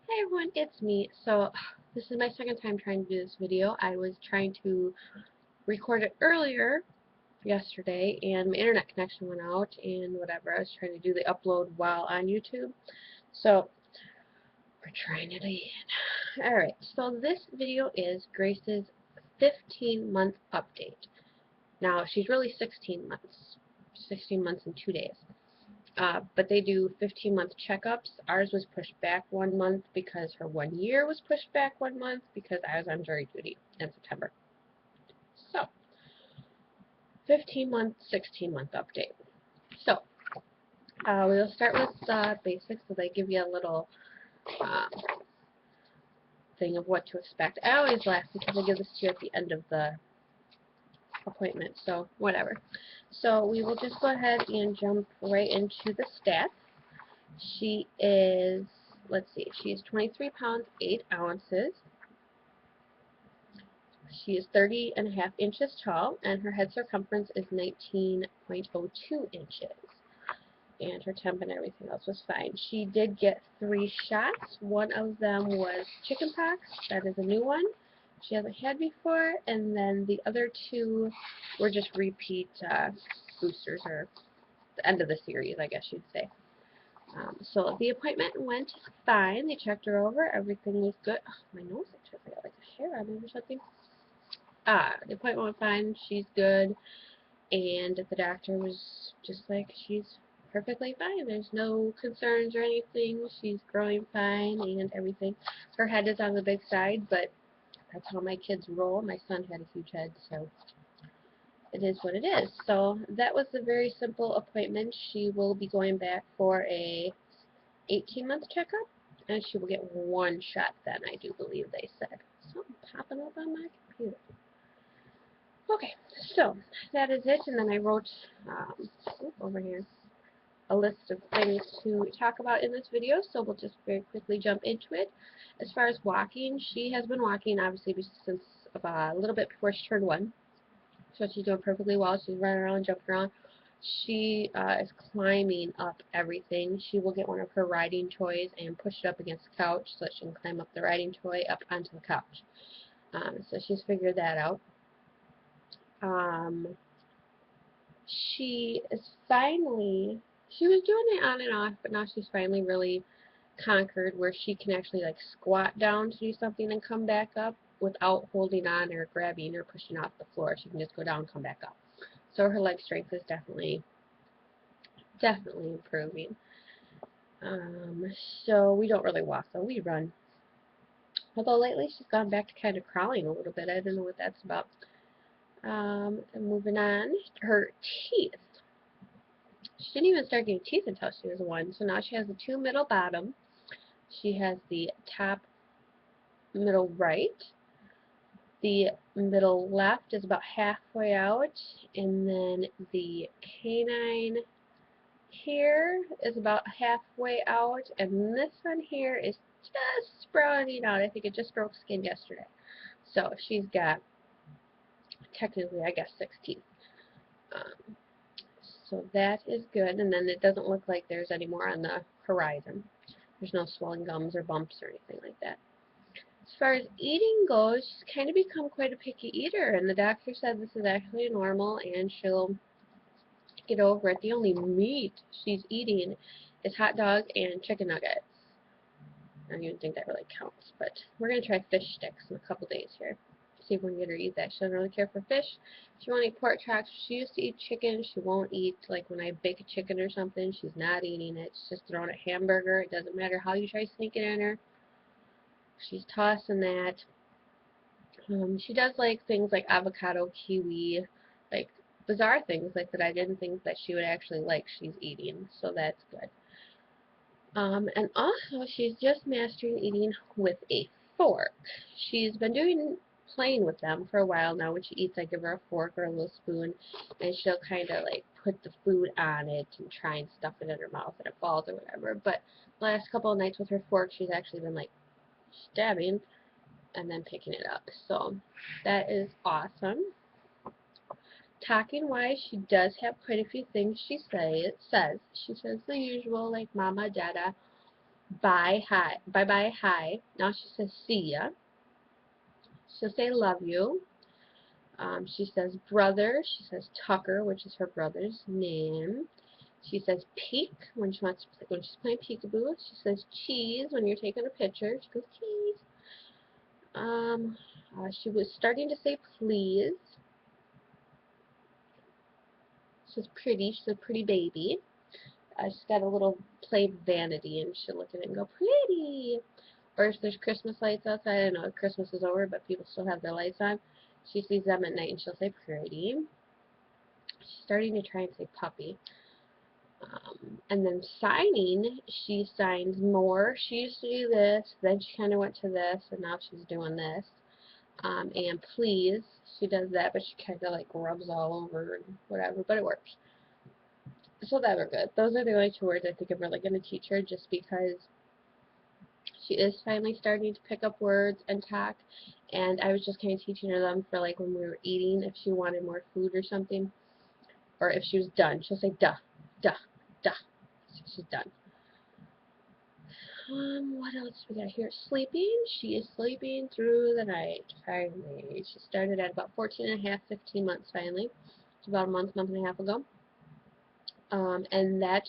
Hi everyone, it's me. So this is my second time trying to do this video. I was trying to record it earlier yesterday and my internet connection went out and whatever. I was trying to do the upload while on YouTube. So we're trying it again. Alright, so this video is Grace's 15-month update. Now she's really 16 months. 16 months and 2 days. But they do 15-month checkups. Ours was pushed back 1 month because her 1 year was pushed back 1 month because I was on jury duty in September. So, 15-month, 16-month update. So, we'll start with basics, so they give you a little um, thing of what to expect. I always laugh because I give this to you at the end of the appointment, so whatever. So, we will just go ahead and jump right into the stats. She is, let's see, she is 23 pounds, 8 ounces. She is 30.5 inches tall, and her head circumference is 19.02 inches. And her temp and everything else was fine. She did get 3 shots. One of them was chickenpox. That is a new one she hasn't had before. And then the other 2 were just repeat boosters, or the end of the series, I guess you'd say. So the appointment went fine. They checked her over. Everything was good. Oh, my nose itches. I got like a hair on it or something. The appointment went fine. She's good. And the doctor was just like, she's perfectly fine. There's no concerns or anything. She's growing fine and everything. Her head is on the big side, but that's how my kids roll. My son had a huge head, so it is what it is. So that was a very simple appointment. She will be going back for a 18-month checkup, and she will get 1 shot then, I do believe they said. Something popping up on my computer. Okay, so that is it, and then I wrote over here a list of things to talk about in this video, so we'll just very quickly jump into it. As far as walking, she has been walking obviously since about a little bit before she turned 1, so she's doing perfectly well. She's running around, jumping around. She is climbing up everything. She will get one of her riding toys and push it up against the couch so that she can climb up the riding toy up onto the couch. So she's figured that out. She is finally, she was doing it on and off, but now she's finally really conquered where she can actually like squat down to do something and come back up without holding on or grabbing or pushing off the floor. She can just go down and come back up. So her leg strength is definitely improving. So we don't really walk though, we run. Although lately she's gone back to kind of crawling a little bit. I don't know what that's about. And moving on, her teeth. She didn't even start getting teeth until she was 1, so now she has the 2 middle bottom. She has the top middle right. The middle left is about halfway out, and then the canine here is about halfway out, and this one here is just sprouting out. I think it just broke skin yesterday. So she's got, technically, I guess, 6 teeth. So that is good, and then it doesn't look like there's any more on the horizon. There's no swelling gums or bumps or anything like that. As far as eating goes, she's kind of become quite a picky eater, and the doctor said this is actually normal, and she'll get over it. The only meat she's eating is hot dog and chicken nuggets. I don't even think that really counts, but we're going to try fish sticks in a couple days here. See if we can get her to eat that. She doesn't really care for fish. She won't eat pork chops. She used to eat chicken. She won't eat, like when I bake a chicken or something, she's not eating it. She's just throwing a hamburger. It doesn't matter how you try to sneak it in her. She's tossing that. She does like things like avocado, kiwi, like bizarre things like that I didn't think that she would actually like, she's eating, so that's good. And also she's just mastering eating with a fork. She's been playing with them for a while now. When she eats, I give her a fork or a little spoon, and she'll kind of like put the food on it and try and stuff it in her mouth and it falls or whatever. But the last couple of nights with her fork, she's actually been like stabbing and then picking it up. So that is awesome. Talking wise, she does have quite a few things she says. She says the usual, like mama, dada. bye, hi, bye bye, hi. Now she says see ya. She'll say love you. She says brother. She says Tucker, which is her brother's name. She says peek when she wants to play, when she's playing peekaboo. She says cheese when you're taking a picture. She goes cheese. She was starting to say please. She's pretty. She's a pretty baby. She's got a little play vanity, and she'll look at it and go pretty. Or if there's Christmas lights outside, I know Christmas is over, but people still have their lights on. She sees them at night, and she'll say pretty. She's starting to try and say puppy. And then signing, she signs more. She used to do this, then she kind of went to this, and now she's doing this. And please, she does that, but she kind of like rubs all over and whatever, but it works. So that were good. Those are the only two words I think I'm really going to teach her, just because she is finally starting to pick up words and talk. And I was just kind of teaching her them for like when we were eating, if she wanted more food or something, or if she was done, she'll say duh, duh, duh. So she's done. What else we got here? Sleeping. She is sleeping through the night, finally. She started at about 14 and a half, 15 months, finally. It's about a month and a half ago. And that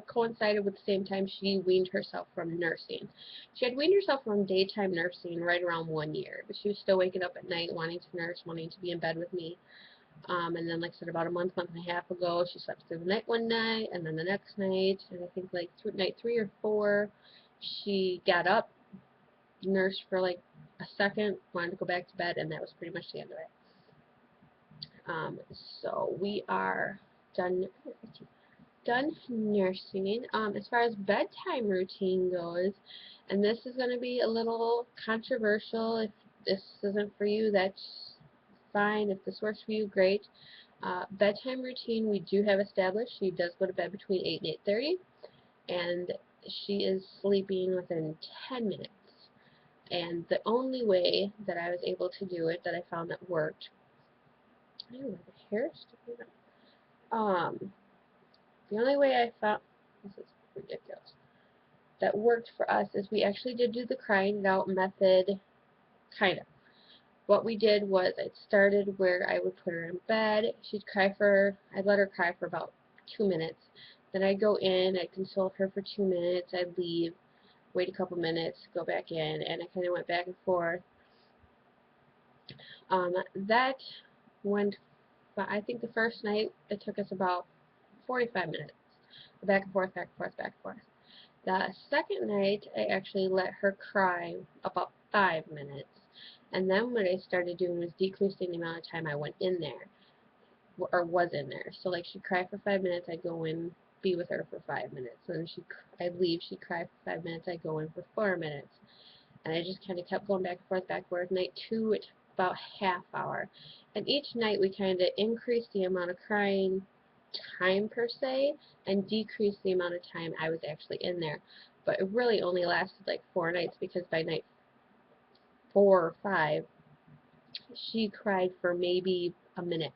coincided with the same time she weaned herself from nursing. She had weaned herself from daytime nursing right around 1 year, but she was still waking up at night, wanting to nurse, wanting to be in bed with me. And then, like I said, about a month and a half ago, she slept through the night one night, and then the next night, and I think like night 3 or 4, she got up, nursed for like a second, wanted to go back to bed, and that was pretty much the end of it. So we are done nursing. As far as bedtime routine goes, and this is going to be a little controversial. If this isn't for you, that's fine. If this works for you, great. Bedtime routine we do have established. She does go to bed between 8 and 8:30, and she is sleeping within 10 minutes. And the only way that I was able to do it, that I found that worked, I don't know where the hair is sticking out. The only way I found, this is ridiculous, that worked for us is we actually did do the crying it out method, kind of. What we did was it started where I would put her in bed. She'd cry for, I'd let her cry for about 2 minutes. Then I'd go in, I'd console her for 2 minutes, I'd leave, wait a couple minutes, go back in, and I kind of went back and forth. That went, I think the first night it took us about 45 minutes. Back and forth, back and forth, back and forth. The second night, I actually let her cry about 5 minutes. And then what I started doing was decreasing the amount of time I went in there, or was in there. So like she'd cry for 5 minutes, I'd go in, be with her for 5 minutes. And then I'd leave, she'd cry for 5 minutes, I'd go in for 4 minutes. And I just kind of kept going back and forth, back and forth. Night 2, it took about half hour. And each night we kind of increased the amount of crying time per se, and decrease the amount of time I was actually in there. But it really only lasted like 4 nights, because by night 4 or 5, she cried for maybe a minute,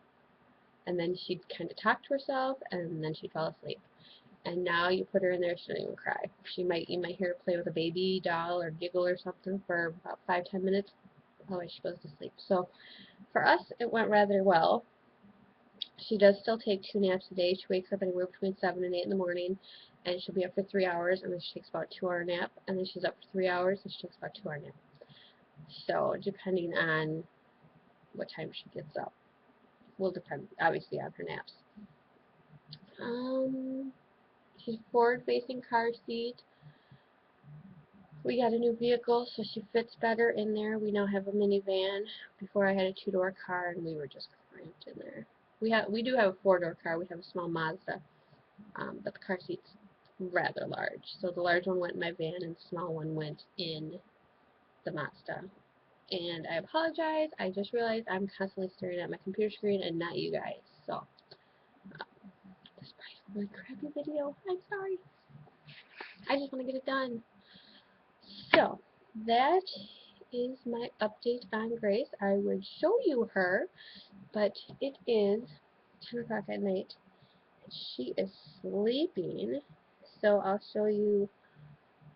and then she'd kind of talk to herself, and then she'd fall asleep. And now you put her in there, she doesn't even cry. You might hear her play with a baby doll or giggle or something for about 5-10 minutes. Otherwise she goes to sleep. So for us, it went rather well. She does still take 2 naps a day. She wakes up anywhere between 7 and 8 in the morning, and she'll be up for 3 hours, and then she takes about a 2-hour nap, and then she's up for 3 hours, and she takes about a 2-hour nap. So depending on what time she gets up, will depend obviously on her naps. She's forward-facing car seat. We got a new vehicle, so she fits better in there. We now have a minivan. Before I had a 2-door car, and we were just cramped in there. We do have a 4-door car. We have a small Mazda, but the car seat's rather large. So the large one went in my van, and the small one went in the Mazda. And I apologize. I just realized I'm constantly staring at my computer screen and not you guys. So this is probably a really crappy video. I'm sorry. I just want to get it done. So that is my update on Grace. I would show you her, but it is 10 o'clock at night. She is sleeping, so I'll show you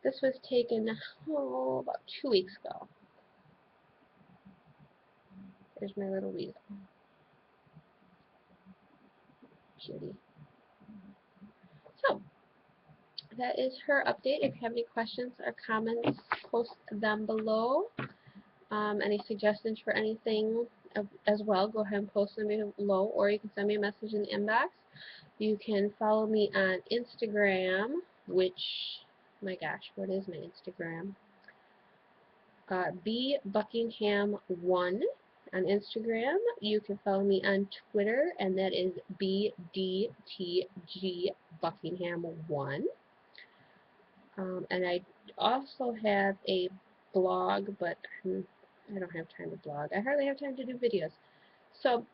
This was taken, about 2 weeks ago. There's my little weasel. Cutie. So, that is her update. If you have any questions or comments, post them below. Any suggestions for anything as well, go ahead and post them below, or you can send me a message in the inbox. You can follow me on Instagram, which, my gosh, what is my Instagram? bbuckingham1 on Instagram. You can follow me on Twitter, and that is bdtgbuckingham1. And I also have a blog, but I don't have time to blog. I hardly have time to do videos. So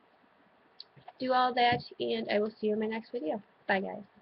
do all that, and I will see you in my next video. Bye, guys.